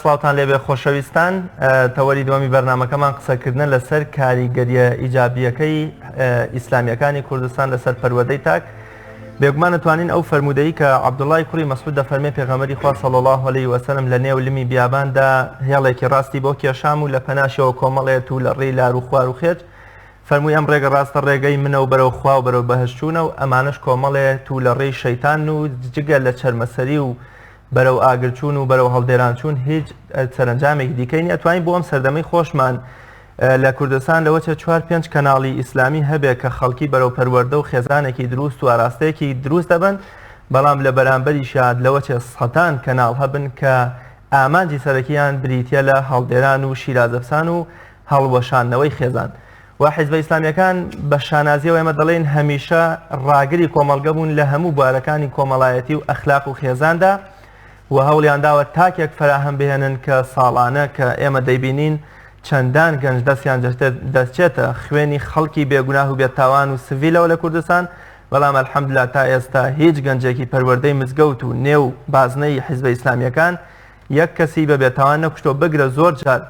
سڵاوتان لێبێ خۆشەویستان، تەوەری دووەمی بەرنامەکەمان قسەکردن لەسەر کاریگەریە ئیجابیەکەی ئیسلامیەکانی کوردستان لەسەر پەروەردەی تاک. بێگومان دەتوانین ئەو فەرمودەی کە عەبدوڵڵای کوڕی مەسعود دەفەرمێ پێغەمبەری خوا صلی الله علیه وسلم لە نێو لمی بیاباندا هێڵێکی ڕاستی بۆ کێشام و لە پەناشەوە کۆمەڵێت و لە ڕێی لار و خوار و خێج فەرمووی ئەم ڕێگە ڕاستە ڕێگەی منە و بەرەو خوا و بەرەو بەهشتچوونە و ئەمانش کۆمەڵێت و لە ڕێی شەیتان و جگە لە چەرمەسەری و بەرەو ئاگرچوون و بەرەو هەڵدێرانچوون هیچ سەرنجامێکی دیکەی نیە. توانین بۆ ئەم سەردەمەی خۆشمان لە کوردستان لەوەچە 4-5 کەناڵی ئیسلامی هەبێ کە خەڵکی بەرەو پەروەردە و خێزانێکی دروست و ئاراستەیەکی دروست دەبن، بەڵام لە بەرامبەریشیان لەوەچە سەدان کەناڵ هەبن کە ئامانجی سەرەکییان بریتە لە هەڵدێران و شیرازەفسان و هەڵوەشانەوەی خێزان. و حیزبە ئیسلامیەکان بە شانازیەوە ئێمە دەڵێن هەمیشە ڕاگری کۆمەڵگە بوون لە هەموو بوارەکانی کۆمەڵایەتی و ئەخلاق و خێزاندا و هەوڵیان داوە تاکێک فراهەم بهێنن کە ساڵانە کە ئێمە دەیبینین چەندان گەنج دەستیان دەستچێتە خوێنی خەڵکی بێگوناه و بێتاوان و سڤیلەوە لە کوردستان، بەڵام ئەلحەمدولیلا تا ئێستا هیچ گەنجێکی پەروەردەی مزگەوت و نێو بازنەی حیزبە ئیسلامیەکان یەک کەسی بە بێتاوان نەکوشتۆ بگرە زۆر جار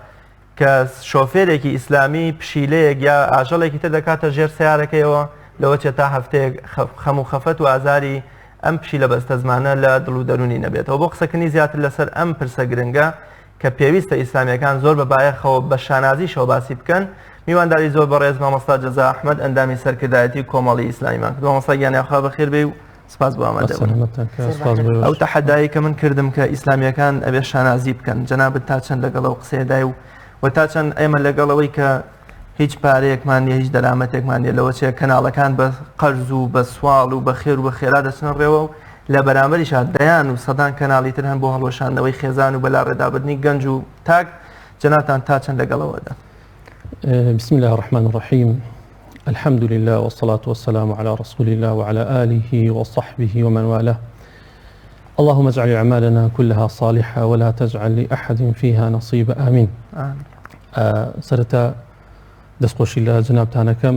کە شۆفێرێکی ئیسلامی پشیلەیەک یا ئاژەڵێکی تر دەکاتە ژێر سیارەکەیەوە لەوەچێ تا هەفتەیەک خەم و خەفەت و ئازاری ئەم پشیلە بەستە زمانە لە دڵ و دەرونی نەبێتەوە. بۆ قسەکردنی زیاتر لەسەر ئەم پرسە گرنگە کە پێویستە ئیسلامیەکان زۆر بەبایەخەوە بە شانازیشەوە باسی بکەن، میوانداری زۆر بەڕێز مامۆستا جەزا ئەحمەد ئەندامی سەرکردایەتی کۆمەڵی ئیسلامیمان کردووە. مامۆستا گیانیاخوا بەخێر بێ و سپاس بۆ ئامادەبوون. ئەو تەحەدایی کە من کردم کە ئیسلامیەکان ئەبێ شانازی بکەن، جەنابەت تا چەند لەگەڵەوە قسەیەدای و تا چەند ئێمە لەگەڵەوەی کە هیچ پارەیەکمان نیە، هیچ دەرامەتێکمان نیە، لەوەچێ کەناڵەکان بە قەرز و بە سواڵ و بە خێر و بە خێرا دەچنە ڕێوە و لە بەرامبەریشا دەیان و سەدان کەناڵی تر هەن بۆ هەڵوەشاندنەوەی خێزان و بەلا ڕێدابردنی گەنج و تاک. جەنابتان تا چەند لەگەڵەوەدا. بسم الله الرحمن الرحيم. الحمد لله والصلاة والسلام على رسول الله وعلى آله وصحبه ومن والاه. اللهم اجعل أعمالنا كلها صالحة ولا تجعل لأحد فيها نصيب. آمين. سرتا دەستخۆشی لە جەنابتانەکەم،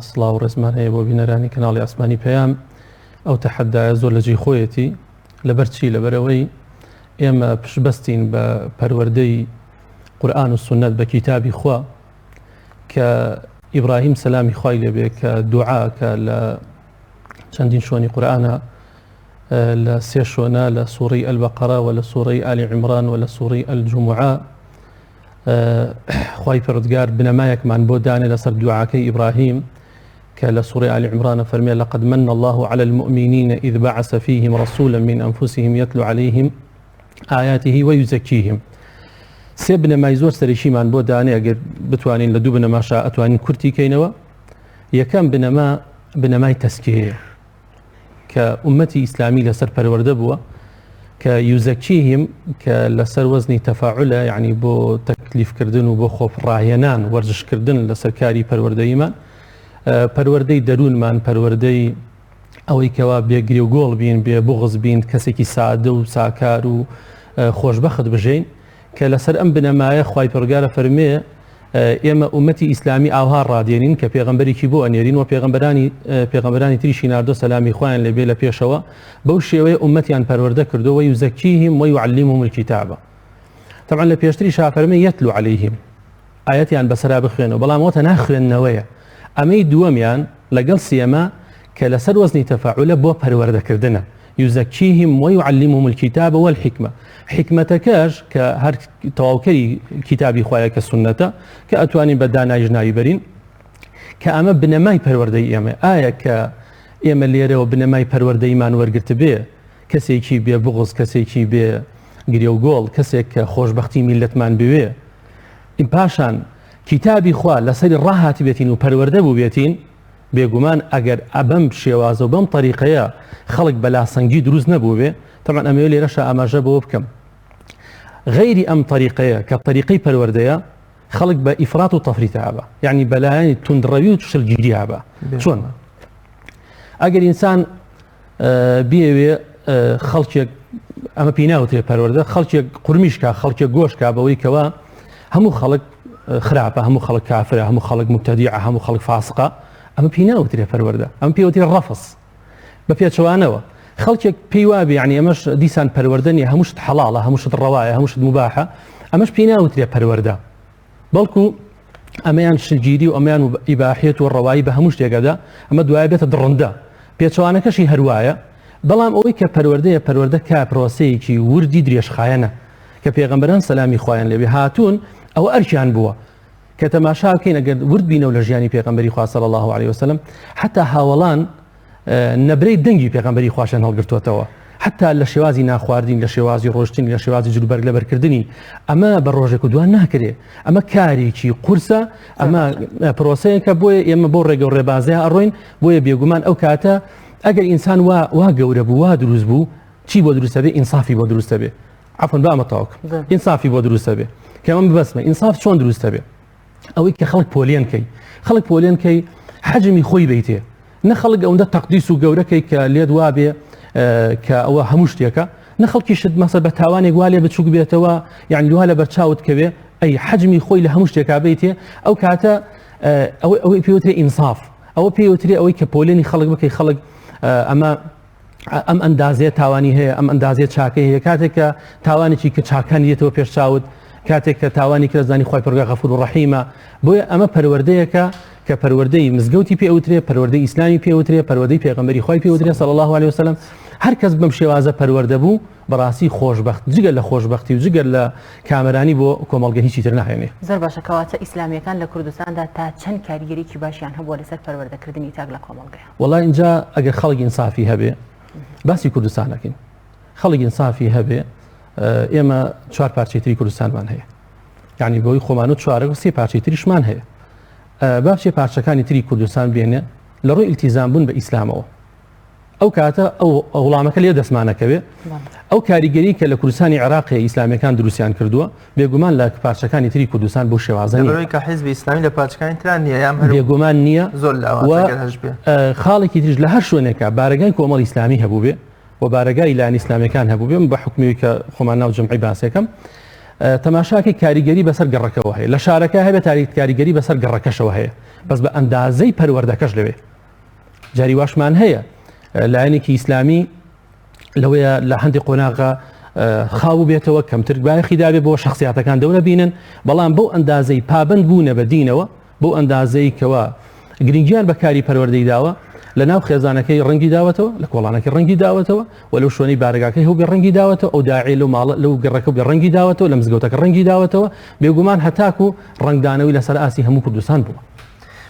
سڵاو و ڕێزمان هەیە بۆ بینەرانی کەناڵی ئاسمانی پەیام. ئەو تەحەدایە زۆر لە جێی خۆیەتی لەبەرچی لەبەرەوەی ئێمە پشبەستین بە پەروەردەی قورئان و سونەت بە کیتابی خوا کە ئیبراهیم سەلامی خوای لێبێ کە دوعا کە لە چەندین شوێنی قورئانە لە سێ شوێنە لە سوورەی ئەلبەقەرە و لە سوورەی ئالی عیمران و لە سوورەی ئەلجومعە خوای پەروەردگار بنەمایەکمان بۆ دانێ لەسەر دوعاکەی ئیبراهیم کە لە سوورەی ئالی عیمرانە فەرمێ لەقەد مەنە الله على المؤمنين إذ بعث فيهم رسولا من أنفسهم يتلو عليهم آياته ويزكيهم. سێ بنەمای زۆر سەرشیمان بۆ دانێ ئەگەر بتوانین لە دوو بنەماشا ئەتوانین کورتی کەینەوە. یەکەم بنەما بنەمای تەسکیەیە کە ئومەتی ئیسلامی لەسەر پەروەردە بووە کە یوزەکیهم کە لەسەر وەزنی تەفاعولە، یعنی بۆ تەکلیفکردن و بۆ خۆپڕاهێنان وەرزشکردن لەسەر کاری پەروەردەیمان، پەروەردەی دەروونمان، پەروەردەی ئەوەی کەوا بێگری و گۆڵ بین، بێ بوغز بین، کەسێکی سادە و ساکار و خۆشبەخت بژین کە لەسەر ئەم بنەمایە خوای پەروەردگارە فەرمێ ئێمە ئومەتی ئیسلامی ئاوها ڕادێنین کە پێغەمبەرێکی بۆ ئەنێرین و پێغەمبەرانی تریشی ناردۆ سەلامی خوایان لێبێ لە پێشەوە بەو شێوەیە ئومەتیان پەروەردە کردەوە و یوزەکیهم ویعەللیمهم الکیتابە. طبعا لە پێشتری فەرمێ یەتلو عەلەیهم، ئاەتیان بەسەرا بخوێنەوە، بەڵام ئەوە تەنها خوێندنەوەیە. ئەمەی دووەمیان لەگەڵ سێمە کە لەسەر وەزنی تەفاعولە بۆ پەروەردەکردنە، یوزەکیهم ویعەللیمهم الکیتابە والحیکمە. حکمەتەکەش کە هەر تەواوکەری کتابی خوایە کە سونەتە کە ئەتوانین بە دانای ژناوی بەرین کە ئەمە بنەمای پەروەردەی ئێمە. ئایا کە ئێمە لێرەوە بنەمای پەروەردەیمان وەرگرت بێ، کەسێکی بێ بغز، کەسێکی بێ گرێ و گۆڵ، کەسێک کە خۆشبەختی میلەتمان بوێ، پاشان کتابی خوا لەسەری ڕاهاتی بێتین و پەروەردە بوو بێتین، بێگومان ئەگەر ئەبەم شێوازە و بەم طریقەیە خەڵک بەلاسەنگی دروست نەبوو بێ، طبعا ئەمە لێرەشە ئاماژە بۆ بکەم غیری ئەم طریقەیە کە طریقەی پەروەردەیە خەڵک بە ئیفرات و تەفریط هەبە، یعنی بەلایەنی توندڕەوی و شلگیری هەبە. چۆن ئەگەر ئینسان بێوێ خەڵکێک، ئەمە پێی ناوترێ پەروەردە، خەڵکێک قورمیشکە، خەڵکێک گۆشکە بەوەی کەوە هەموو خەڵک خراپە، هەموو خەڵک کافرە، هەموو خەڵک مبتەدیعە، هەموو خەڵک فاسقە، ئەمە پێی ناوترێ پەروەردە، ئەمە پێوترێ ڕەفس بە پێچەوانەوە. خەڵکێک پێی وابێ یعنی ئەمەش دیسان پەروەردە نیە، هەمووشت حەڵاڵە، هەمووشت ڕەوایە، هەمووشت مباحە، ئەمەش پێی ناوترێ پەروەردە، بەڵکو ئەمەیان شنگیری و ئەمەیان ئیباحیەت و ڕەوایی بە هەموو شتێکەدا، ئەمە دوایە بێتە دڕندە، پێچەوانەکەشی هەروایە. بەڵام ئەوەی کە پەروەردە کا پرۆسەیەکی وردی درێژخایەنە کە پێغەمبەران سەلامی خۆیان لێبێ هاتوون ئەوە ئەرکیان بووە کە تەماشا بکەین ئەگەر ورد بینەوە لە ژیانی پێغەمبەری خوا صلی الله علیه وسلم، حتا هاوڵان نەبرەی دەنگی پێغەمبەری خواشان هەڵگرتووەتەوە، حتا لە شێوازی ناخواردین، لە شێوازی ڕۆشتین، لە شێوازی جلوبەرگ لەبەرکردنی، ئەمە بە ڕۆژێک و دوان ناکرێ، ئەمە کارێکی قورسە، ئەمە پرۆسەیەکە بۆیە ئێمە بۆ ڕێگە و ڕێبازەیە ئەڕۆین، بۆیە بێگومان ئەو کاتە ئەگەر ئینسان وا گەورە بوو، وا دروست بوو، چی بۆ دروستە بێ؟ ئینسافی بۆ دروستە بێ. عفوا بە ئەمە تاوک ئینسافی بۆ دروستە بێ، کە ئەمە ببەسمە ئینساف چۆن دروستە بێ؟ ئەوەی کە خەڵک پۆلێن کەی حەجمی خۆی بیتێ، نە خەڵک ئەوەندە تەقدیس و گەورەکەی کە لێت وابێ کە ئەوە هەموو شتێکە، نە خەڵکیشت مەسەر بە تاوانێک وا لێ بچووک بێتەوە، یعنی وا لە بەرچاوت کەوێ، ئەی حەجمی خۆی لە هەموو شتێکا بیتێ، ئەو کاتە ئەوەی پێوترێ ئینساف، ئەوە پێوترێ ئەوەی کە پۆلێنی خەڵک بکەی، خەڵک ئەم ئەندازێ تاوانی هەیە، ئەم ئەندازێت چاکەی هەیە، کاتێک کە تاوانێکی کە چاکانی دێتەوە پێش چاوت، کاتێک کە تاوانی کە زانی خۆی پڕگە غەفور و ڕەحیمە. بۆیە ئەمە پەروەردەیەکە کە پەروەردەی مزگەوتی پێوترێ، پەروەردەی ئیسلامی پێوترێ، پەروەردەی پێغەمبەری خۆی پێوترێ صلی الله علیه وسلم. هەر کەس بەم شێوازە پەروەردە بوو بەڕاستی خۆشبەخت، جگەر لە خۆشبەختی و جگەر لە کامەرانی بۆ کۆمەڵگە هیچی تر ناهێنێ. زۆر باشە، کەواتە ئیسلامیەکان لە کوردستاندا تا چەند کاریگەریکی باشیان هەبووە لەسەر پەروەردەکردنی تاک لە کۆمەڵگەیە؟ وەڵای اینجا ئەگەر خەڵک ئینسافی هەبێ، باسی کوردستانەکەین، خەڵک ئینسافی هەبێ، ئێمە 4 پارچەی تری کوردستانمان هەیە، یعنی بۆی خۆمانە 4 و 3 پارچەی تریشمان هەیە. باشێ پارچەکانی تری کوردستان بێنێ لە ڕووی ئیلتیزام بوون بە ئیسلامەوە، ئەو کاتە ئەو وڵامەکە لێ دەستمانەکەوێ، ئەو کاریگەری کە لە کوردستانی عێراقی ئیسلامیەکان دروستیان کردووە بێگومان لە پارچەکانی تری کوردستان بۆ شێوازەی کە حیزبی ئیسلامی لە پارچەکانی تران نییە، یان بێگومان نییە، زۆر خاڵێکی تریش لە هەر شوێنێکە بارگای کۆمەڵ ئیسلامی هەبوو بێ و بارگای لایەن ئیسلامیەکان هەبوو بێ، بە حکمی کە خۆمان ناو جەمعی باسێکم تەماشاکەی کاریگەری بەسەر گەڕەکەەوە هەیە، لە شارەکە هەبێت کاریگەری بەسەر گەڕەکەشەوە هەیە، بەس بە ئەندازەی پەروەردەکەش لەوێ. جاری واشمان هەیە لایەنێکی ئیسلامی لەوەیە لە هەندێک قۆناغا خاو بێتەوە کەمتر بایەخی دابێ بۆ شخصیاتەکان دەورە بینن، بەڵام بەو ئەندازەی پابند بوونە بە دینەوە، بۆ ئەندازەی کەوە گرنگیان بە کاری پەروەردەی داوە، لە ناو خێزانەکەی ڕەنگی داوەتەوە، لە کۆڵانەکەی ڕەنگی داوەتەوە، و لەو شوێنەی بارگاکەی هەو بێ ڕەنگی داوەتەوە، ئەو داعی لەو ماڵە لەو گەڕەکە بێ ڕەنگی داوەتەوە، لە مزگەوتەکە ڕەنگی داوەتەوە، بێگومان هەتاکو ڕەنگدانەوەی لەسەر ئاسی هەموو کوردستان بووە.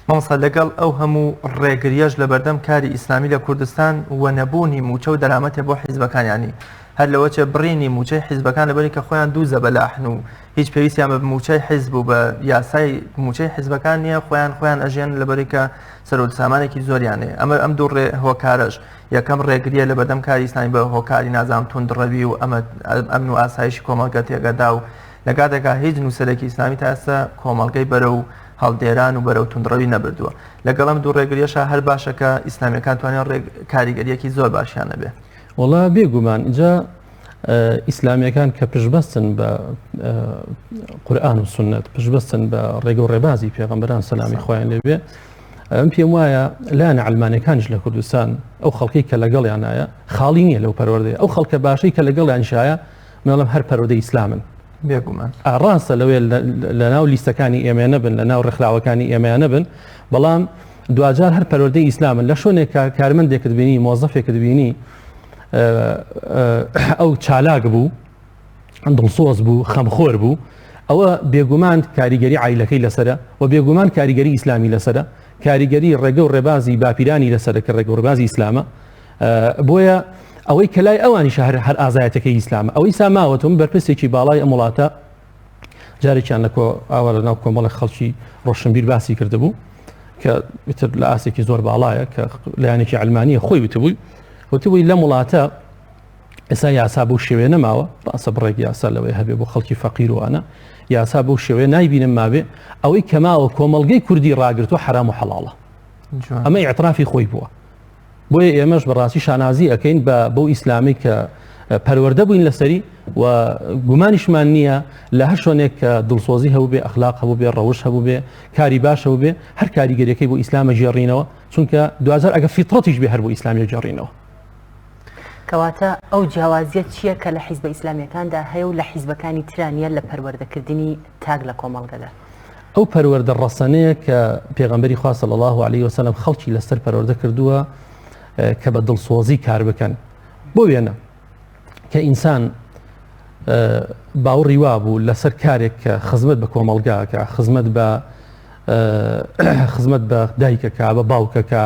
مامۆستا لەگەڵ ئەو هەموو ڕێگریەش لە بەردەم کاری ئیسلامی لە کوردستان و نەبوونی موچە و دەرامەتێ بۆ حیزبەکانیانی هەر لەوەچە بڕینی موچەی حیزبەکان لەبەری کە خۆیان دووزە بەلاحن و هیچ پێویستیان بە موچەی حیزب و بە یاسای موچەی حیزبەکان نییە، خۆیان ئەژێن لەبەری کە سەرۆسامانێکی زۆریانێ. ئەم دوو ڕێ هۆکارش یەکەم ڕێگریە لە بەردەم کاری ئیسلامی بە هۆکاری نازام توندڕەوی و ئەمن و ئاسایشی کۆمەڵگە تێگەدا و لە کاتێکا هیچ نووسەرێکی ئیسلامی تا ئێستا کۆمەڵگەی بەرە و هەڵدێران و بەرەو توندڕەوی نەبردووە. لەگەڵ ئەم دوو ڕێگریەشە هەر باشەکە ئیسلامیەکان توانێن کاریگەریەکی زۆر باشیانە بێ. وڵا بێگومان اینجا ئیسلامیەکان کە پشبەستن بە قورئان و سنت، پشبەستن بە ڕێگە و ڕێبازی پێغەمبەران سەلامی خۆیان لێبێ، ئەم پێم وایە لایەنە عەلمانیەکانیش لە کوردستان ئەو خەڵکی کە لەگەڵیانایە خاڵی نییە لەو پەروەردەیە، ئەو خەڵکە باشەی کە لەگەڵیانشایە مەڵم هەر پەروەردەی ئیسلامن. بێگومان ڕاستە لەوێ لە ناو لیستەکانی ئێمە نەبن، لە ناو ڕێکخراوەکانی ئێمە نەبن، بەڵام دوجار هەر پەروەردەی ئیسلامن. لە شوێنێک کارمەندێکت بینی، مۆزەفێکت بینی ئەو چالاک بوو، دڵسۆز بوو، خەمخۆر بوو، ئەوە بێگومان کاریگەری عایلەکەی لەسرە و بێگومان کاریگەری ئیسلامی لەسرە، کاریگەری ڕێگە و ڕێبازی باپیرانی لەسرە کە ڕێگە و ڕێبازی ئیسلامە. بۆیە ئەوەی کەلای ئەوانی شەهر هەر ئازایەتەکەی ئیسلامە، ئەوەی ساماوەتم بەرپرسێکی باڵای ئەم وڵاتە جارێکیان لە ئاوا لە ناو کۆمەڵی خەڵکی ڕۆشنبیر باسی کردبوو کە تر لە ئاسێکی زۆر باڵایە کە لایەنێکی عەلمانیە خۆی وتبووی لەم وڵاتە ئێستا یاسا بەو شێوەیە نەماوە، باسە بڕێک یاسا لەوەی هەبێ بۆ خەڵکی فەقیرۆوانە، یاسا بەو شێوەیە نایبینم مابێ ئەوەی کەماوە کۆمەڵگەی کوردی ڕاگرتووە حرام و حەڵاڵە، ئەمە ئیعترافی خۆی بووە. بۆیە ئێمەش بەڕاستی شانازی ئەەکەین بۆ ئیسلامی کە پەروەردە بووین لەسەری و گومانیشمان نییە لە هەر شوێنێک کە دڵسۆزی هەبوو بێ، ئەخلاق هەبوو بێ، ڕەوش هەبوو بێ، کاری باش هەبوو بێ، هەر کاریگەریەکەی بۆ ئیسلامە ژێڕینەوە، چونکە دوجار ئەگە فیتڕەتیش بێ هەر بۆ ئیسلامی ژێڕینەوە. کەواتە ئەو جیاوازیەت چییە کە لە حیزبە ئیسلامیەکاندا هەیە و لە حیزبەکانی ترانیە لە پەروەردەکردنی تاگ لە کۆمەڵگەدا؟ ئەو پەروەردە ڕەسەنەیە کە پێغەمبەری خوا صلی الله علیه وسلم خەڵکی لەسەر پەروەردە کردووە کە بە دڵسۆزی کار بکەن. بۆ وێنە کە ئینسان باوەڕی وا بوو لەسەر کارێک کە خزمەت بە کۆمەڵگاکە، خزمەت بە دایکەکە، بە باوکەکە،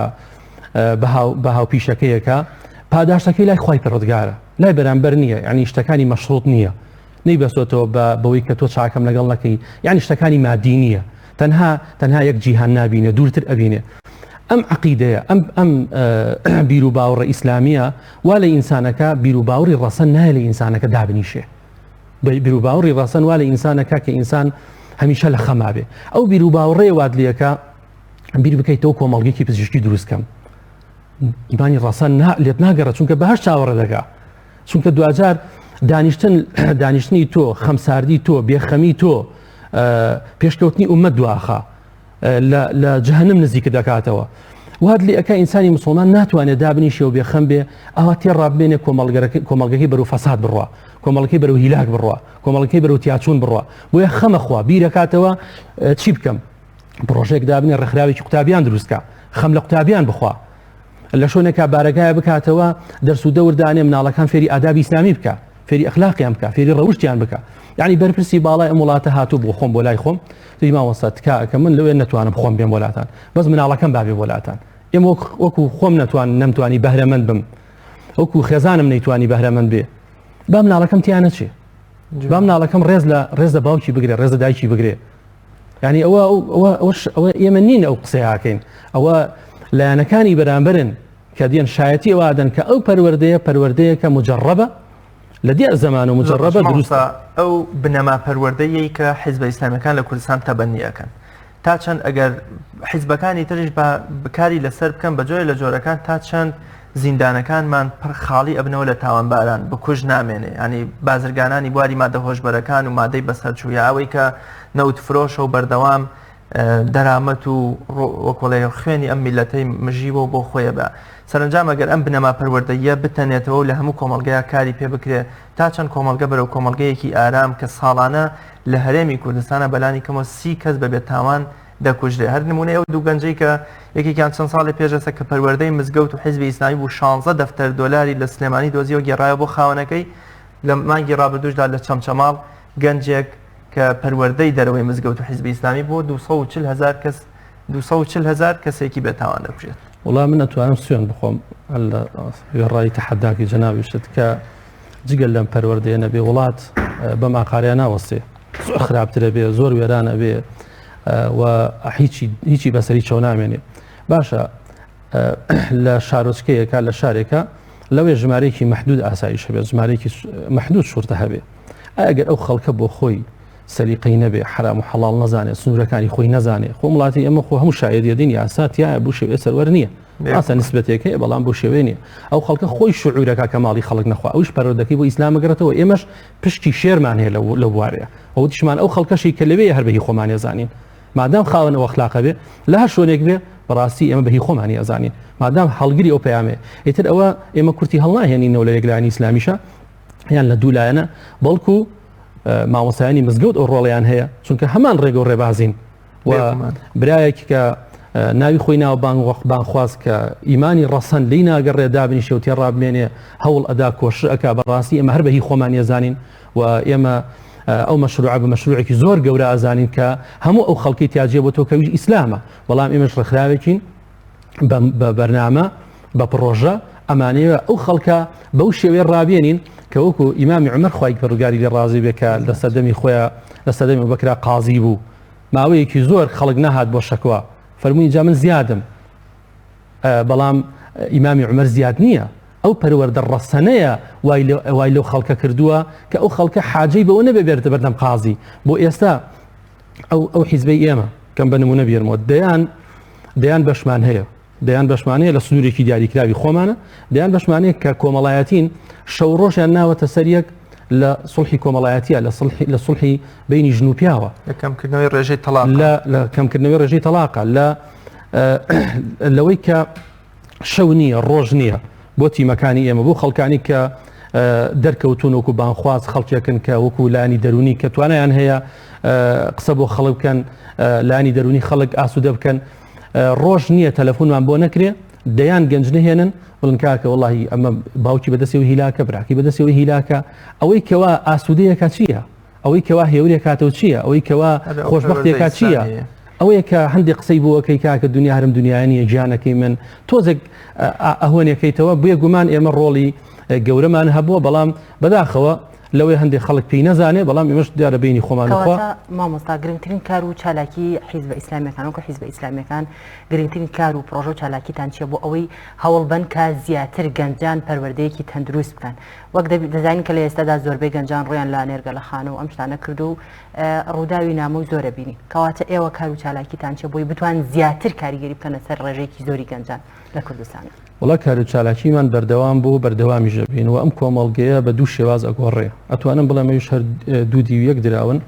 بە هاوپیشەکەیەکە، پاداشتەکەی لای خوای پەروەردگارە، لای بەرامبەر نییە، یعنی شتەکانی مەشروط نییە، نەیبەسۆتەوە بەوەی کە تۆ چاکەم لەگەڵ نەکەی، یعنی شتەکانی مادی نییە، تەنها یەک جیهان نابینێ، دوورتر ئەبینێ. ئەم عەقیدەیە، ئەم بیر و باوەڕە ئیسلامیە وا لە ئینسانەکە بیر و باوەڕی ڕەسەن نایە لە ئینسانەکە دابنیشێ. بیر و باوەڕی ڕەسەن وا لە ئینسانەکە کە ئینسان هەمیشە لە خەما بێ. ئەو بیر و باوەڕەیە وات لێەکە بیر بکەیتەوە کۆمەڵگەیەکی پزیشکی دروستکەم. ئیمانی ڕەسەن لێت ناگەڕێت، چونکە بەهەش چاوەڕە دەکا، چونکە دوجار دانیشتنی تۆ، خەمساردی تۆ، بێخەمی تۆ، پێشکەوتنی ئومەت دواخە لە جەهەنم نزیکە دەکاتەوە. واد لێ ئەکا ئینسانی مسلمان ناتوانێت دابنیشێ و بێخەم بێ، ئەوە تێڕابێنێ کۆمەڵگەکەی بەرەو فەساد بڕوە، کۆمەڵگەکەی بەرەو هیلاک بڕوە، کۆمەڵگەکەی بەرەو تیاچوون بڕوە. بۆیە خەمەخوا بیرەکاتەوە چی بکەم؟ پرۆژێک دابنێ ڕێکخراوێکی قوتابیان دروستکە، خەم لە قوتابیان بخوا، لە شوێنێکا بارەکایە بکاتەوە، دەرس و دەوردانێ مناڵەکان فێری ئادابی ئیسلامی بکە، فێری ئەخلاقیان بکە، فێری ڕەوشتیان بکە. یعنی بەرپرسی باڵای ئەم وڵاتە هاتوو بۆ خۆم، بۆ لای خۆم، توی ماوەستا تکایە کە من لەوێ نەتوانم خۆم بێم وڵاتان، بەس مناڵەکەم بابێ وڵاتان. ئێمە وەکو خۆم نەمتوانی بەهرەمەند بم، وەکو خێزانم نەیتوانی بەهرەمەند بێ، با مناڵەکەم تیانە چێ، با مناڵەکەم ڕێز لە باوکی بگرێ، ڕێز لە دایکی بگرێ. یعنی ئەوە ئێمە نین ئەو قسەیاکەین، ئەوە لایەنەکانی بەرامبەرن کە دیێن شایەتی ئەوادەن کە ئەو پەروەردەیەکە مجربە لە دیێ زەمان و مجربە دروستە. ئەو بنەما پەروەردەیەی کە حیزبە ئیسلامیەکان لە کوردستان تەبەنیەکەن، تا چەند ئەگەر حیزبەکانی تریش بکاری لەسەر بکەن بەجۆی لە جۆرەکان، تا چەند زیندانەکانمان پڕ خاڵی ئەبنەوە لە تاوانباران بکوژ نامێنێ، ینی بازرگانانی بواری مادە هۆشبەرەکان و مادەی بەسەرچوویە، ئەوەی کە نەوت فرۆشە و بەردەوام دەرامەت و وەکوڵێ خوێنی ئەم میلەتەی مژیوە و بۆ خۆیە بە. سەرنجام ئەگەر ئەم بنەما پەروەردەیە بتەنێتەوە و لە هەموو کۆمەڵگەیە کاری پێ بکرێ، تا چەند کۆمەڵگە بەرەو کۆمەڵگەیەکی ئارام کە ساڵانە لە هەرێمی کوردستانە بەلانی کەمەوە 30 کەس بەبێت تاوان دەکوژرێ. هەر نمونەی ئەو دوو گەنجەی کە یەکێکیان چەند ساڵی پێشەسە کە پەروەردەی مزگەوت و حیزبی ئیسلامی بوو 16 دەفتەر دۆلاری لە سلێمانی دۆزیەوە گێڕایە بۆ خاوەنەکەی. لە مانگی ڕابردووشدا لە چەمچەماڵ گەنجێک کە پەروەردەی دەرەوەی مزگەوت و حیزبی ئیسلامی بۆ 240,000 کەسێکی بێتاوان دەکوژێت. وڵام من ئەتوانم سوێن بخۆم لە ڕای تەحەداکی جەنابیشت کە جگەل لەم پەروەردەیە نەبێ وڵات بەم ئاقاریان ناوەستێ، زۆر خراپترە بێ، زۆر وێرانە بێ و هیچی بەسەری چۆ نامێنێ. باشە لە شارۆچکەیەکە لە شارێکە لەوێ ژمارەیەکی مەحدود ئاسایش هەبێت، ژمارەیەکی مەحدود شورتە هەبێ. ئەگەر ئەو خەڵکە بۆ خۆی سەلیقەی نەبێ، حرام و حەڵاڵ نەزانێت، سنوورەکانی خۆی نەزانێت، خۆ وڵاتی ئەمە خۆ هەموو شایەتی دین یاساتیایە بۆ شێوەیە سەروەر نییە، ئاسا نسبەتێکەیە بەڵام بۆ شێوەیە نییە. ئەو خەڵکە خۆی شعورەکە کە ماڵی خەڵک نەخوا، ئەوش پەروەردەکەی بۆ ئیسلام ئەگرێتەوە، ئێمەش پشتی شێرمان هەیە لە بوارەیە، ئەو تیشمان ئەو خەڵکەشی کە لەوێ هەر بەهی خۆمان ێزانین، مادام خاوەنەوە ئەخلاقە بێ لە هەر شوێنێک بێ بەڕاستی ئێمە بەهی خۆمانی ئەزانین، مادام هەڵگری ئەو پەیامێ. ئیتر ئەوە ئێمە کورتی هەڵناهێنینەوە لە یەکلایەنی ئیسلامیشە یان لە دوولایەنە، بەڵکو مامۆستایانی مزگەوت ئەو ڕۆڵیان هەیە، چونکە هەمان ڕێگە و ڕێبازین. و برایەکی کە ناوی خۆی ناو بانخواست کە ئیمانی ڕەسەن لی ناگەڕێ دابنیشێ و تێڕابمێنێ هەوڵ ئەدا کۆشر ئەکا، بەڕاستی ئێمە هەر بەهی خۆمانی ئەزانین و ئێمە ئەو مەشروع بە مەشروعێکی زۆر گەورە ئازانین کە هەموو ئەو خەڵکی تیاجێ بۆ تۆ کەویش ئیسلامە، بەڵام ئێمەش ڕێکخراوێکین بە بەرنامە بە پرۆژە ئەمانەیە ئەو خەڵکە بەو شێوەیە ڕابێنین کە وەکو ئیمامی عومەر خوای پەروەردگاری لێ ڕازی بێ کە لە سەردەمی خۆیان لە سەردەمی ئەبوبەکر قازی بوو، ماوەیەکی زۆر خەڵک نەهات بۆ شەکوا، فەرمووی اینجا من زیادم، بەڵام ئیمامی عومەر زیاد نییە، ئەو پەروەردە ڕەسەنەیە وای لەو خەڵکە کردووە کە ئەو خەڵکە حاجەی بەوە نەبێ بێتە بەردەم قازی. بۆ ئێستا ئەو حیزبەی ئێمە کەم بە نمونە بێرمەوە دەیان بەشمان هەیە، دەیان بەشمانەیە لە سنوورێکی دیاریکراوی خۆمانە، دەیان بەشمانەیە کە کۆمەڵایەتین شەو ڕۆژیان ناوەتە سەریەک لە سڵحی کۆمەڵایەتیە، لە سڵحی بینی ژن و پیاوە، لە کەمکردنەوەی ڕێژەی تەلاق، لە کەمکردنەوەی ڕێژەی تەلاقە، لەوەی کە شەو نییە ڕۆژ نییە، بۆ تیمەکانی ئێمە بۆ خەڵکانی کە دەرکەوتون وەکو بانخواز خەڵکیەکەن کە وەکو لانی دەرونی کە توانایان هەیە قسە بۆ خەڵک بکەن لانی دەرونی خەڵک ئاسوودە بکەن ڕۆژ نییە تەلەفۆنمان بۆ نەکرێ دەیان گەنج نهێنن بڵن کاکە وەڵاهی ئەمە باوکی بەدەستەوە هیلاکە براکی بەدەستەوە هیلاکە ئەوەی کەوا ئاسوودەیەکە چییە ئەوەی کەوا هێورێک کاتەوە چییە ئەوەی کەوا خۆشبەختێکە چییە ئەوەیە کە هەندێک قسەی بۆەکەی کاکە دنیا هەرم دنیایانیە گیانەکەی من تۆزێک ئەهۆنیەکەیتەوە بێ گومان ئێمە ڕۆڵی گەورەمان هەبووە بەڵام بەداخەوە لەوەی هەندێک خەڵک پێی نەزانێ بەڵام ئێمەش دیارە بینی خۆمانخوا مامۆستا گرنگترین کار و چالاکی حیزب ئیسلامیەکان وەکو حیزب ئیسلامیەکان گرنگترین کار و پرۆژە و چالاکیتان چیە بۆ ئەوەی هەوڵبەن کە زیاتر گەنجان پەروەردەیەکی تەندروست بکەن وەک دەزانین کە لە ئێستادا زۆربەی گەنجان ڕۆیان لا نێرگە لە خانە و ئەم شتانە کرد و ڕووداوی نامە و زۆرە بینی کەواتە ئێوە کار و چالاکیتان چیە بۆی بتوان زیاتر کاریگەری بکەنە سەر ڕێژێکی زۆری گەنجان لە کوردستان وڵا کار و چالاکیمان بەردەوام بوو بەردەوامی ژەبین و ئەم کۆمەڵگەیە بە دوو شێواز ئەگۆڕێ ئەتوانم بڵێم ئەویش هەر دوو دی و یەک دراون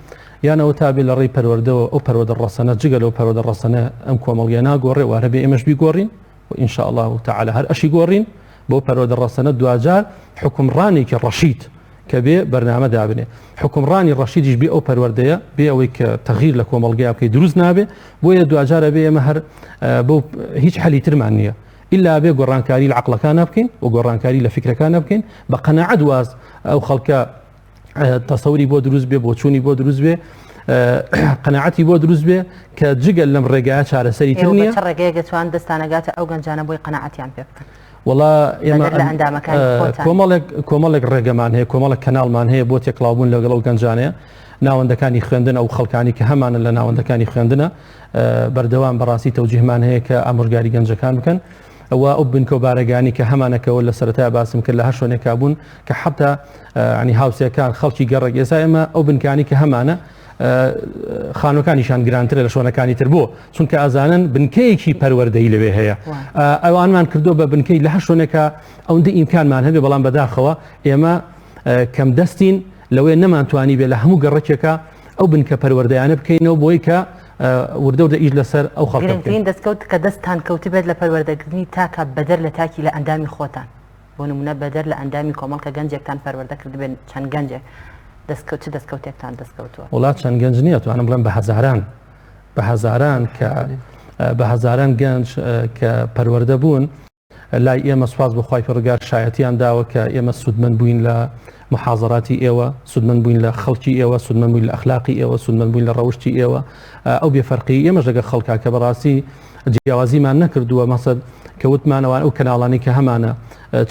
یانەوە تابێ لە ڕێی پەروەردەوە ئەو پەروەردە ڕەسەنە جگە لەو پەروەردە ڕەسەنە ئەم کۆمەڵگەیە ناگۆڕێ وارە بێ ئێمەش بیگۆڕین و ئین شاء الله تعالی هەر ئەشی گۆڕین بۆ پەروەردە ڕەسەنە دوجار حکومڕانێکی ڕەشید کە بێ بەرنامە دابنێ حکومڕانی ڕەشیدیش بێ ئەو پەروەردەیە بێ ئەوەی کە تەغییر لە کۆمەڵگەیە بکەی دروست نابێ بۆیە دوجارە بێ ئێمە هەر بۆ هیچ حەلی ترمان نییە إلا بێ گۆڕانکاری لە عەقڵەکان بکەین و گۆڕانکاری لە فکرەکان بکەین بە قەناعەت واز ئەو خەڵکە تەسەوری بۆ دروست بێ بۆ چوونی بۆ دروست بێ قەناعەتی بۆ دروست بێ کە جگەل لەم ڕێگایە چارەسەری تر نییە ڕێگەیەکە توان دەستانەگاتە ئەو گەنجانە بۆی قەناعەتیان پێ بکەن وڵا ئێمە کۆمەڵێک ڕێگەمان هەیە کۆمەڵێک کەناڵمان هەیە بۆ تێکڵاوبوون لەگەڵ ئەو گەنجانەیە ناوەندەکانی خوێندن ئەو خەڵکانی کە هەمانە لە ناوەندەکانی خوێندنە بەردەوام بەڕاستی تەوجیهمان هەیە کە ئامۆژگاری گەنجەکان بکەن ئەوە ئەو بنکە و بارەگانی کە هەمانەکەەوە لە سەرەتای باسم کرد لە هەر شوێنێکا بوون کە حتا ینی هاوسەکان خەڵکی گەڕێک ئێستا ئێمە ئەو بنکانی کە هەمانە خانوەکانیشان گرانترە لە شوێنەکانی تر بۆ چونکە ئازانن بنکەیەکی پەروەردەی لەوێ هەیە ئەوانمان کردو بە بنکەی لە هەر شوێنێکە ئەوەندە ئیمکانمان هەبێ بەڵام بەداخەوە ئێمە کەم دەستین لەوێ نەمانتوانی بێ لە هەموو گەڕێکێکە ئەو بنکە پەروەردەیانە بکەینەوە بۆی کە وردە ئیش لەسەر ئەو خەڵکین دەستکەوت کە دەستان کەوتی بێت لە پەروەردەکردنی تاکە بەدەر لە تاکی لە ئەندامی خۆتان بۆ نمونە بەدەر لە ئەندامی کۆمەڵکە گەنجێکتان پەروەردە کرد بێن چەند گەنجێک دەستکەوتێکتان دەستکەوتووە وڵات چەند گەنج نییە توانم بڵێم بە هەزاران کە بە هەزاران گەنج کە پەروەردە بوون لای ئێمە سواز بەخوای پەروەردگار شایەتیان داوە کە ئێمە سودمەند بووین لە محاضراتی ئێوە سودمەند بووین لە خەڵکی ئێوە سودمەند بووین لە ئەخلاقی ئێوە سودمەند بووین لە ڕەوشتی ئێوە ئەو بێفەرقی ئێمەش لەگە خەڵکا کە بەڕاستی جیاوازیمان نەکردووە مەسەد کە وتمانەوە ئەو کەناڵانی کە هەمانە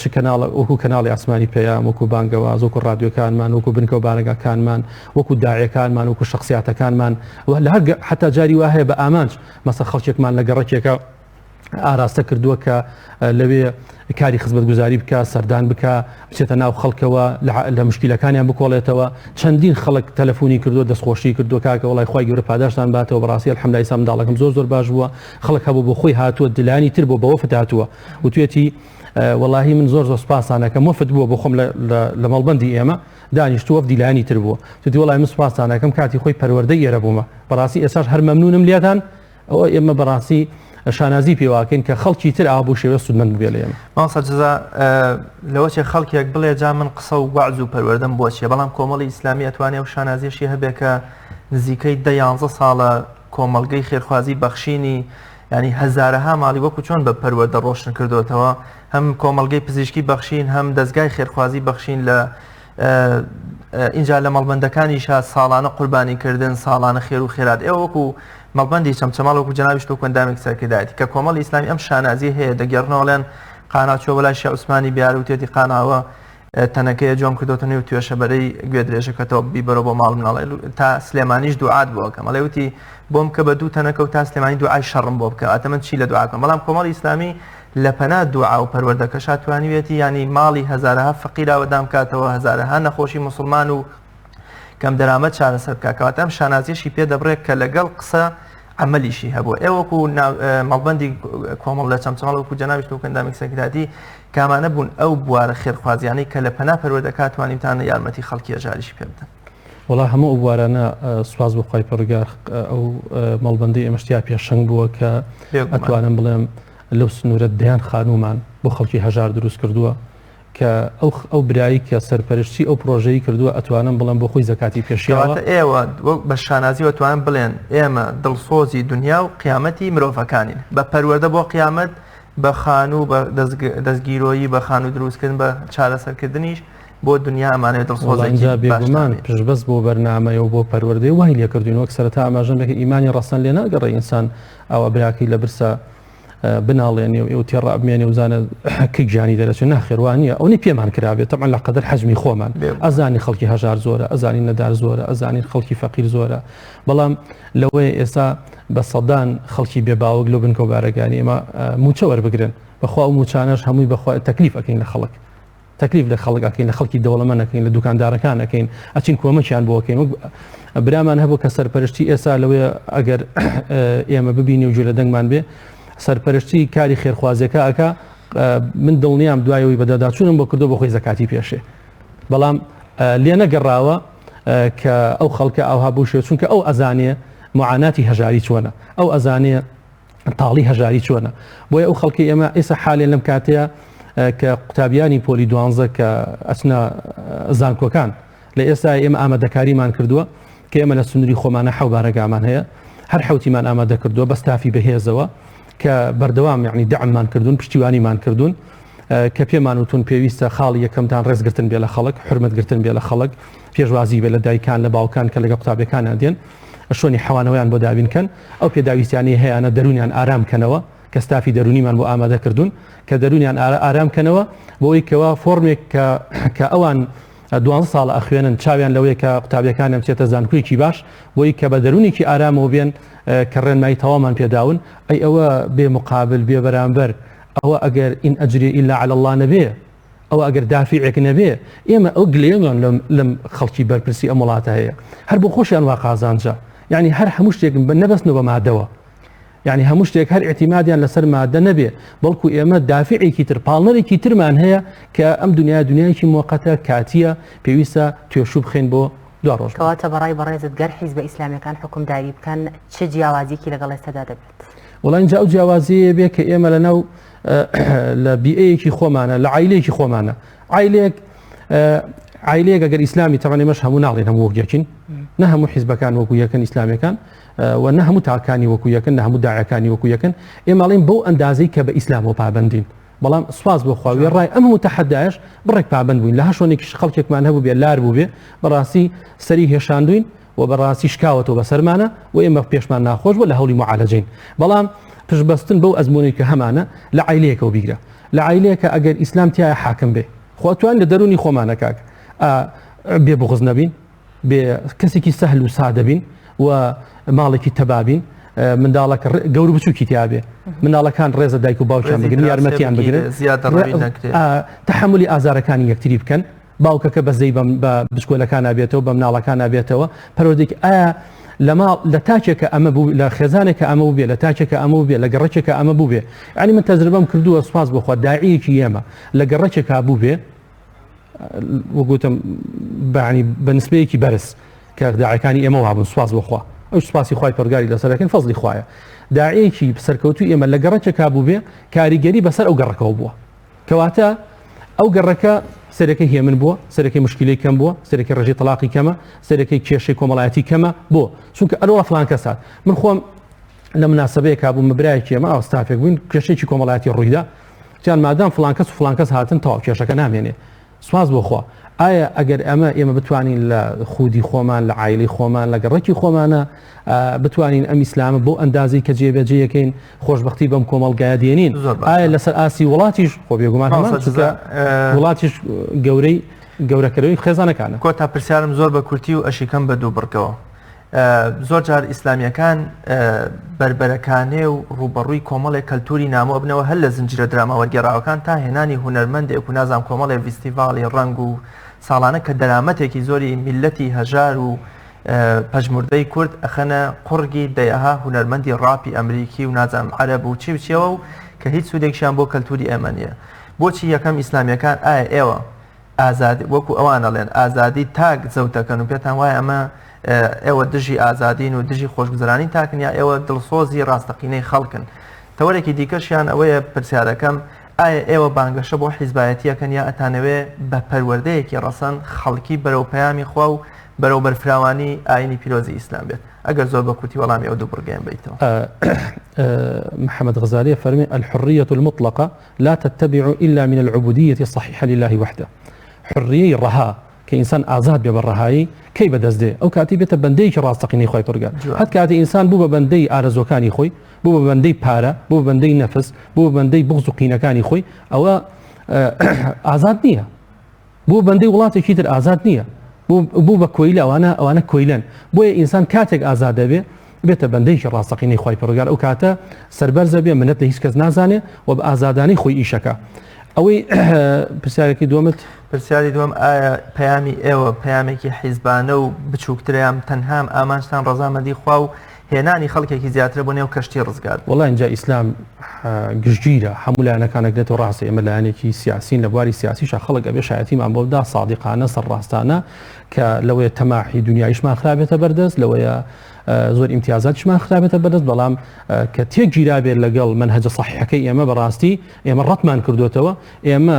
چ کەناڵ وەکو کەناڵی ئاسمانی پێیان وەکو بانگەواز وەکو ڕادیۆکانمان وەکو بنکە و بارەگاکانمان وەکو داعیەکانمان وەکو شخصیاتەکانمان لە هەر حتا جاری وا هەیە بە ئامانج مەسە خەڵکێکمان لە گەڕەکێکە ئاراستە کردووە کە لەوێ کاری خزمەت گوزاری بکە سەردان بکە بچێتە ناو خەڵکەوە لە مشکلەکانیان بکۆڵێتەوە چەندین خەڵک تەلەفۆنی کردو دەستخۆشی کردو کاکە وڵای خی گەورە پاداشتان باتەوە بەڕاستی الحەمدای سام منداڵەکەم زۆر باش بووە خەڵک هەبوو بۆ خۆی هاتووە دلانی تر بۆ بەوەفت هاتووە و توێتی وەڵاهی من زۆر سوپاسانەکەم وەفت بووە بۆ خۆم لە مەڵبەندی ئێمە دانیشتووە دیلانی تر بووە توتی وڵای من سوپاسانەکەم کاتی خۆی پەروەردەی ئێرە بوومە بەڕاستی ئێساش هەر مەمنونم لێتان ئەوە ئێمە بەڕاستی شانازی پێواکەین کە خەڵکی تر ئابوو شێوە سودمەند بێ لێمە ماسەجزا لەوەچێ خەڵکێک بڵێ جا من قسە و وعز و پەروەردەم بۆ چیە بەڵام کۆمەڵی ئیسلامی ئەتوانێ و شانازیشی هەبێ کە نزیکەی 11 ساڵە کۆمەڵگەی خێرخوازی بەخشینی ینی هەزارەها ماڵی وەکو چۆن بە پەروەردە ڕۆشن کردوێتەوە هەم کۆمەڵگەی پزیشکی بەخشین هەم دەستگای خێرخوازی بەخشین لە اینجا لە مەڵبەندەکانیشا ساڵانە قوربانیکردن ساڵانە خێر و خێرات ئێوە وەکو مەڵبەندی چەمچەماڵ وەکو جەنابیش تۆ کۆندامێک سەرکردایەتی کە کۆمەڵی ئیسلامی ئەم شانازی هەیە دەگەڕنەوەڵێن قاناچۆ بەلای شێخ عوسمانی بیار و تێتی قاناوە تەنەکەیە جۆم کردوتە نێو توێشە بەرەی گوێ درێژەکەتەوە بیبەرەوە بۆ ماڵ مناڵێ تا سلێمانیش دوعات بۆکەم ئەڵێ وتی بۆم کە بە دوو تەنەکە و تا سلێمانی دوعای شەڕم بۆ بکە ئەتە من چی لە دوعاکەم بەڵام کۆمەڵی ئیسلامی لە پەنا دوعا و پەروەردەکەشا توانیوێتی ینی ماڵی هەزارەها فەقیراوە دامکاتەوە هەزارەها نەخۆشی مسلمان و کەم دەرامەت چارەسەر بکە کەواتە ئەم شانازیەشی پێ دەبڕێت کە لەگەڵ قسە عملیشی هەبووە ئێوەکو مەڵبەندی کۆمەڵ لە چەمچەماڵ وەکو جەنابیش تۆ کۆندامێک سەرکردایەتی کامانە بوون ئەو بوارە خێرخوازیانەی کە لە پەنا پەروەردەکە توانیتانە یارمەتی خەڵکی ئەژاریشی پێ بدەن وڵا هەموو ئەو بوارانە سوپاس بخوای پەروەردگار ئەو مەڵبەندی ئێمەشتیا پێشەنگ بووە کە ئەتوانم بڵێم لەو سنوورە دەیان خانومان بۆ خەڵکی هەژار دروست کردووە کە ئەو برایی کە سەرپەرشتی ئەو پرۆژەی کردووە ئەتوانم بڵێن بۆ خۆی زەکاتی پێشیاوە ئێوە بە شانازیوە توانن بڵێن ئێمە دڵسۆزی دنیا و قیامەتی مرۆڤەکانین بە پەروەردە بۆ قیامەت بە خانوو بە دەستگیرۆیی بە خانوو دروستکردن بە چارەسەرکردنیش بۆ دنیا ئەمانەوە دڵسۆزینجا بێگومان پشتبەست بۆ بەرنامەیە و بۆ پەروەردەی وای لێ کردوین وەک سەرەتا ئاماژەندێکی ئیمانی ڕەسەن لێ ناگەڕێ ئینسان ئەوە براکەی لە برسە بناڵێنێ و ئێوە تێڕ ئەبمێنێ و زانە کەی گیانی دەرەچێت ناخێوانیە ئەوەی پێمان کرابێت تەمان لە قەدەر حەجمی خۆمان ئەزانی خەڵکی هەژار زۆرە ئەزانی نەدار زۆرە ئەزانین خەڵکی فەقیر زۆرە بەڵام لەوەی ئێستا بە سەدان خەڵکی بێباوەک لەو بنکەوبارەکانی ئێمە موچە وەربگرن بەخوا و موچانەش هەمووی بەخوا تەکلیف ئەکەین لە خەڵک تەکلیف لە خەڵک ئەکەین لە خەڵکی دەوڵەمەندەکەین لە دوکاندارەکان ئەەکەین ئەچین کۆمەکیان بۆ ئەەکەین برامان هەبوو کە سەرپەرشتی ئێستا لەوەیە ئەگەر ئێمە ببینی و جوولە دەنگمان بێ سەرپەرشتی کاری خێرخوازیەکە ئەکا من دڵنیام دوایەوەی بەدەداچوونم بۆ کردو بۆ خۆی زەکاتی پێشێ بەڵام لێ نەگەڕاوە کە ئەو خەڵکە ئەوها بوو شێ چونکە ئەو ئەزانێ معاناتی هەژاری چۆنە ئەو ئەزانێ تاڵی هەژاری چۆنە بۆیە ئەو خەڵکی ئێمە ئێستا حالێن لەم کاتەیە کە قوتابیانی پۆلی دوانزە کە ئەچنە زانکۆکان لە ئێستا ئێمە ئامادەکاریمان کردووە کە ئێمە لە سنووری خۆمانە حەوبارەگامان هەیە هەر حوتیمان ئامادە کردووە بەستافی بەهێزەوە کە بەردەوام یعنی دعممان کردوون پشتیوانیمان کردوون کە پێمان وتون پێویستە خاڵی یەکەمتان ڕێزگرتن بێ لە خەڵک حرمەتگرتن بێ لە خەڵک پێشوازی بێ لە دایکان لە باوکان کە لەگە قوتابەکانیان دێن شۆنی حەوانەوەیان بۆ دابینکەن ئەو پێداویستیانی هەیەە دەرونیان ئارامکەنەوە کە ستافی دەرونیمان بۆ ئامادە کردوون کە دەرونیان ئارامکەنەوە بۆی کەەوە فۆرمێک کە ئەوان 12 ساڵ ئەخوێنن چاویان لەوەیە کە قوتابیەکانیان چێتە زانکۆیەکی باش بۆی کە بە دەرونێکی ئارامەوە بێن کە ڕێنمایی تەوامان پێداون ئەی ئەوە بێ مقابل بێ بەرامبەر ئەوە ئەگەر ئین ئەجری ئیلا عەلی الله نەبێ ئەوە ئەگەر دافیعێک نەبێ ئێمە ئەو گلێمان لەم خەڵکی بەرپرسی ئەم وڵاتە هەیە هەر بۆ خۆشیان وا قازانجا یعنی هەر هەموو شتێک نەبەستنەوە بە مادەوە یعنی هەموو شتێک هەر اعتیمادیان لەسەر مادە نەبێ بەڵکو ئێمە دافعێکی تر پاڵنەرێکی ترمان هەیە کە ئەم دنیایکی موقەتە کاتیە پێویستە توێشوو بخێن بۆ دو ڕۆژ کەواتە بەڕای بەڕێزت گەر حیزبە ئیسلامیەکان حکومداری بکەن چه جیاوازیەکی لەگەڵ ئێستادا دەبێت وڵای اینجا ئەو جیاوازیە بێ کە ئێمە لەناو لە بیئەیەکی خۆمانە لە عایلەیەکی خۆمانە عایلەیەک ئەگەر ئیسلامی تەوانێ مەش هەموو ناڵێن هەموو وەکیەکین نە هەموو حیزبەکان وەکو یەکەن ئیسلامیەکان و نە هەموو تاکانی وەکو یەکەن نە هەموو داعیەکانی وەکو یەکەن ئێمەڵێن بەو ئەندازەی کە بە ئیسلامەوە پابەندین بەڵام سواز بۆ خواوی ڕای ئەم متەحەدایش بڕێک پابند بووین لە هەشۆنێکیش خەڵکێکمان هەبوو بێ لار بوو بێ بەڕاستی سەری هێشاندوین و بەڕاستی شکاوەتەوە بەسەرمانە و ئێمە پێشمان ناخۆش بۆ لە هەولی معالەجین بەڵام پشتبەستن بەو ئەزمونەی کە هەمانە لە عایلەیەکەوە بیگرە لە عایلەیەکە ئەگەر ئیسلام تایە حاکم بێ خۆتوان لە دەرونی خۆمانە کاک بێ بغز نەبین بێ کەسێکی سەهل و سادە بین و ماڵێکی تەبابین منداڵەکە گەور بچووکی تیاابێ مناڵەکان ڕێزە دایک و باوکیان بگرن یارمەتیان بگرن تەحملی ئازارەکانی یەکتری بکەن باوکەکە بەزەی بە بچکۆلەکان نابێتەوە بە مناڵەکان نابێتەوە پەرۆدێک ئایا لە تاچێکە ئەمە بوو لە خێزانێکە ئەمە بوو بێ لە تاچێکە ئەمە بێ لە گەڕەچێکە ئەمە بوو بێ ینی من تەجربەم کردووە سواز بخوا داعیەکی ئێمە لە گەڕەچێکا بوو بێ وەگوتم بەعنی بەنسبەیەکی بەرز کە داعیەکانی ئێمە وابوون سواز بخوا ئەو سپاسی خوای پەرگاری لەسەرەکەن فەزلی خوایە داعیەکی سەرکەوتوی ئێمە لە گەڕەچێکا بوو بێ کاریگەری بەسەر ئەو گەڕەکەەوە بووە کەواتە ئەو گەڕەکە سەرەکەی هێمن بووە سەرەکەی مشکلی کەم بووە سەرەکەی ڕێژەی تەلاقی کەمە سەرەکەی کێشەی کۆمەڵایەتی کەمە بۆ چونکە ئەلۆ فلان کەسات من خۆم لە مناسبەیەکا بوو مەبرایەکی ئێمە ئاوستافێک بووین کێشەیەکی کۆمەڵایەتی ڕوویدا جان مادام فلان کەس و فلان کەس هاتن تەواو کێشەکە نامێنێ سواز بۆ خوا ئایا ئەگەر ئێمە بتوانین لە خودی خۆمان لە عایلی خۆمان لە گەڕێکی خۆمانە بتوانین ئەم ئیسلامە بۆ ئەندازی کە جێبەجێیەکەین خۆشببختی بەم کۆمەڵگایە دێنین ئایا لەسەر ئاسی وڵاتیش خۆ بێگومان وڵاتیش گەورەکەرەوەی خێزانەکانە کۆ تا پرسیارم زۆر بە کورتی و ئەشیکەم بە دوو بڕکەوە زۆر جار ئیسلامیەکان بربەرەکانێ و ڕوبەڕووی کۆمەڵێک کەلتوری نامۆ بنەوە هەر لە زنجیرە درامە وەرگێڕاوەکان تا هێنانی هونەرمەندێک و نازام کۆمەڵێ فیستیڤاڵی ڕنگ و ساڵانە کە دەرامەتێکی زۆری میلەتی هەژار و پەژموردەی کورد ئەخەنە قوڕگی دەیەها هونەرمەندی ڕاپی ئەمریکی و نازام عەرەب و چی بچیەوە و کە هیچ سوودێکیان بۆ کەلتوری ئێمە نییە بۆچی یەکەم ئیسلامیەکان ئایا ئێوە ئازادی وەکو ئەوانەڵێن ئازادی تاک زەوتەکەن و پێتان وایە ئەمە ئێوە دژی ئازادین و دژی خۆشگوزەرانی تاکن یا ئێوە دڵسۆزی ڕاستەقینەی خەڵکن تەوەرێکی دیکەشیان ئەوەیە پرسیارەکەم ئایا ئێوە بانگەشە بۆ حیزبایەتیەکەن یا ئەتانەوێ بە پەروەردەیەکی ڕەسەن خەڵکی بەرەو پەیامی خوا و بەرەو بەرفراوانی ئاینی پیرۆزی ئیسلام بێت ئەگەر زۆر بە کوتی وەڵامی ئەو دوو بڕگەیان بیتەوە. محمد غزالي فرمي الحرية المطلقة لا تتبع إلا من العبودية الصحيحة لله وحده. حرية الرها كإنسان آزاد بالرهاي كي بدزده أو كاتبة بندي راستقيني خوي برجال حتى كاتي إنسان بوبا بندي أرزوكاني خوي بوبا بندي بارا بوبا بندي نفس بوبا بندي بغزو قينكاني خوي أو آزاد نية بوبا بندي ولاتي كيتر آزاد نية بوبا كويلة أو أنا كويلان بويا إنسان كاتك آزاد به بێتە بەندەیکی ڕاستەقینەی خی پەروەردگار ئەو کاتە سەربەرزە بێ منەت لە هیچ کەس نازانێ و بە ئازادانی خۆی ئیشەکە. ئەوەی پرسیارێکی دووەمت پرسیاری دووەم ئایا پەیامی ئێوە پەیامێکی حیزبانە و بچووکتریان تەنها ئامانجتان ڕەزامەندی خوا و هێنانی خەڵکێکی زیاتر بۆ نێو کەشتی ڕزگار. وەڵای اینجا ئیسلام گشتگیرە هەموو لایەنەکانێک دێتەوە ڕاستی ئێمە لایەنێکی سیاسین لە بواری سیاسیشە خەڵک ئەبێ شایەتیمان بۆ بدا سادقانە سەرڕاستانە کە لەوەیە تەماحی دنیایشمان خراپێتە بەردەست لەوەیە زۆر ئیمتیازاتشمان خراپێتە بەدەست بەڵام کە تێک گیرابێت لەگەڵ منهەجە صحیحەکەی ئێمە بەڕاستی ئێمە ڕەتمان کردوتەوە ئێمە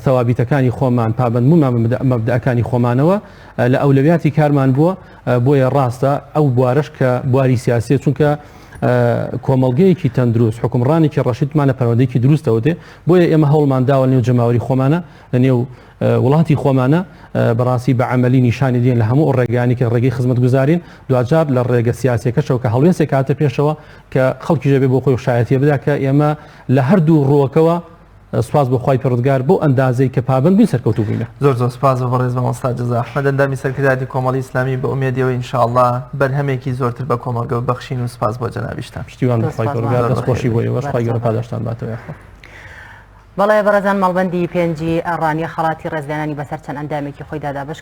ثەوابیتەکانی خۆمان پابەندبوومان مەبدەئەکانی خۆمانەوە لە ئەولەویاتی کارمان بووە بۆیە ڕاستە ئەو بوارش کە بواری سیاسی چونکە کۆمەڵگەیەکی تەندروست حکومڕانێکی ڕەشیدمانە پەروەردەیەکی دروستەوە دێ بۆیە ئێمە هەوڵمان داوە نێو جەماوەری خۆمانە لە نێو وڵاتی خۆمانە بەڕاستی بە عەمەلی نیشانی دێن لە هەموو ڕێگەیانی کە ڕێگەی خزمەت گوزارین دوجار لە ڕێگە سیاسیەکەشەوە کە هەڵوێستێک کاتە پێشەوە کە خەڵکی ژەبێ بۆ خۆی شایەتیە بدا کە ئێمە لە هەردوو ڕۆکەوە سپاس بۆ خی پەروەردگار بۆ ئەندازەی کە پابند بین سەرکەوتوو بووینە. زۆر سپاس بە بەڕێز بە مۆستا جەزا ئەحمەد ئەندامی سەرکردایەتی کۆمەڵی ئیسلامی بە ئومێدیەوە ئینشاءالله بەرهەمێکی زۆرتر بە کۆمەڵگە بەخشین و سپاس بۆ جەنابیشتان. پشتیوان بە خی پەروەردگار دەستخۆشی بۆ ئێوەش خی گەورە پاداشتان باتەوە. بەڵێ بەڕێزان مەڵبەندی پێنجی ئەڕانی خەڵاتی ڕێزلێنانی بەسەر چەند ئەندامێکی خۆی دادا بەش